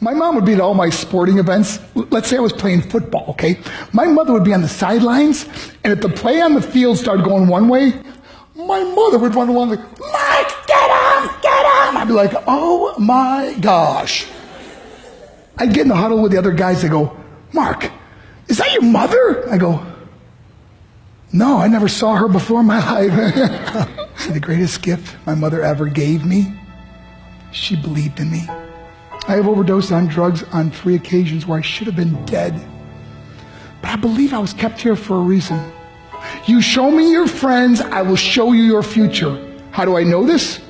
My mom would be at all my sporting events. Let's say I was playing football, okay? My mother would be on the sidelines, and if the play on the field started going one way, my mother would run along like, Mark, get him! I'd be like, oh my gosh. I'd get in the huddle with the other guys. They go, Mark, is that your mother? I go, no, I never saw her before in my life. See, the greatest gift my mother ever gave me, she believed in me. I have overdosed on drugs on 3 occasions where I should have been dead. But I believe I was kept here for a reason. You show me your friends, I will show you your future. How do I know this?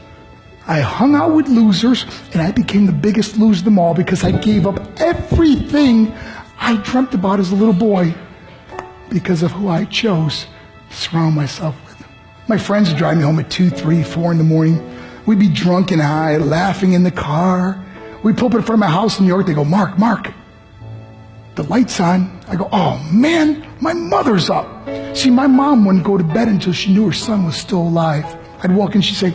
I hung out with losers, and I became the biggest loser of them all because I gave up everything I dreamt about as a little boy because of who I chose to surround myself with. My friends would drive me home at 2, 3, 4 in the morning. We'd be drunk and high, laughing in the car. We'd pull up in front of my house in New York. They go, Mark, the light's on. I go, oh man, my mother's up. See, my mom wouldn't go to bed until she knew her son was still alive. I'd walk in, she'd say,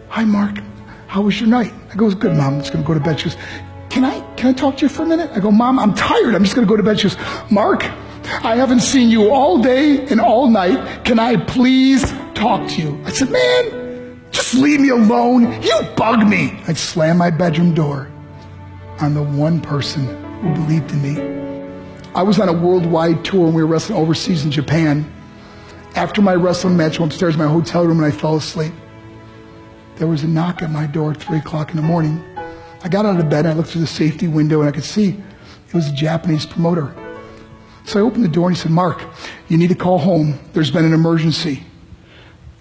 hi Mark, how was your night? I go, it was good, Mom, I'm just gonna go to bed. She goes, can I talk to you for a minute? I go, Mom, I'm tired, I'm just gonna go to bed. She goes, Mark, I haven't seen you all day and all night. Can I please talk to you? I said, man, just leave me alone. You bug me. I'd slam my bedroom door on the one person who believed in me. I was on a worldwide tour and we were wrestling overseas in Japan. After my wrestling match, I went upstairs to my hotel room and I fell asleep. There was a knock at my door at 3 o'clock in the morning. I got out of bed and I looked through the safety window and I could see it was a Japanese promoter. So I opened the door and he said, Mark, you need to call home. There's been an emergency.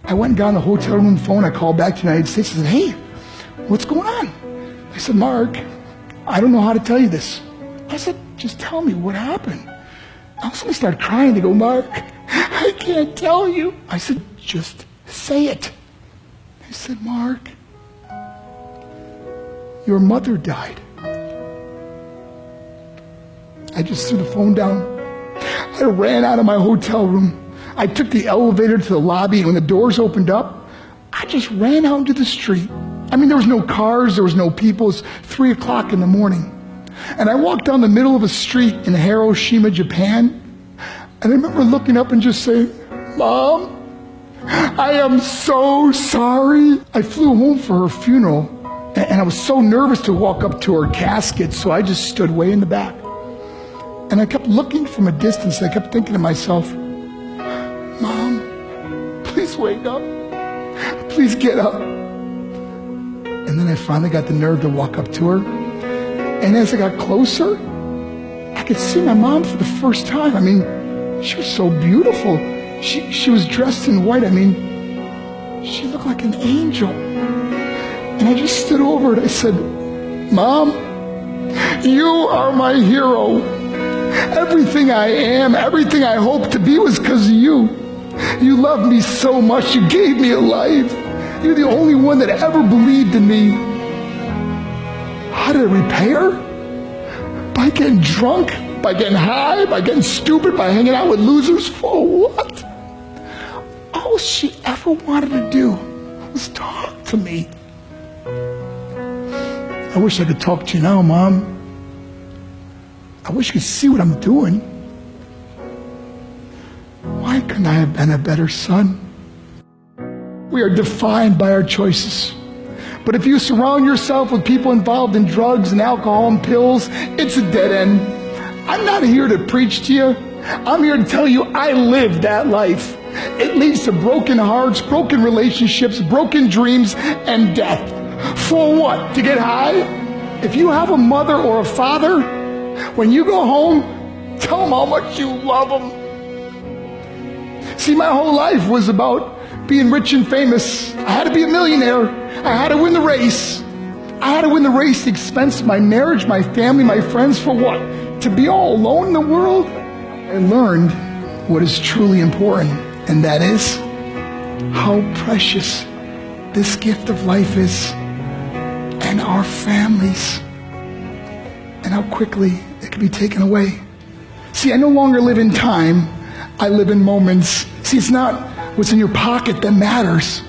I went and got on the hotel room phone. I called back to the United States. I said, hey, what's going on? I said, Mark, I don't know how to tell you this. I said, just tell me what happened. All of a sudden I started crying. They go, Mark, I can't tell you. I said, just say it. He said, Mark, your mother died. I just threw the phone down. I ran out of my hotel room. I took the elevator to the lobby, and when the doors opened up, I just ran out into the street. I mean, there was no cars, there was no people. It was 3 o'clock in the morning. And I walked down the middle of a street in Hiroshima, Japan, and I remember looking up and just saying, Mom, I am so sorry. I flew home for her funeral, and I was so nervous to walk up to her casket, so I just stood way in the back. And I kept looking from a distance. I kept thinking to myself, Mom, please wake up. Please get up. And then I finally got the nerve to walk up to her. And as I got closer, I could see my mom for the first time. I mean, she was so beautiful. She was dressed in white. I mean, she looked like an angel. And I just stood over her and I said, Mom, you are my hero. Everything I am, everything I hope to be was because of you. You loved me so much. You gave me a life. You're the only one that ever believed in me. How did I repay her? By getting drunk, by getting high, by getting stupid, by hanging out with losers. For what? All she ever wanted to do was talk to me. I wish I could talk to you now, Mom. I wish you could see what I'm doing. Why couldn't I have been a better son? We are defined by our choices. But if you surround yourself with people involved in drugs and alcohol and pills, it's a dead end. I'm not here to preach to you. I'm here to tell you I lived that life. It leads to broken hearts, broken relationships, broken dreams, and death. For what? To get high? If you have a mother or a father, when you go home, tell them how much you love them. See, my whole life was about being rich and famous. I had to be a millionaire. I had to win the race. I had to win the race at the expense of my marriage, my family, my friends. For what? To be all alone in the world? I learned what is truly important, and that is how precious this gift of life is, and our families, and how quickly it can be taken away. See, I no longer live in time. I live in moments. See, it's not what's in your pocket that matters.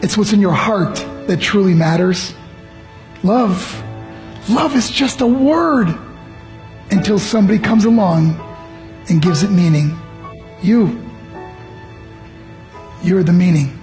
It's what's in your heart that truly matters. Love Love is just a word until somebody comes along and gives it meaning. You're the meaning.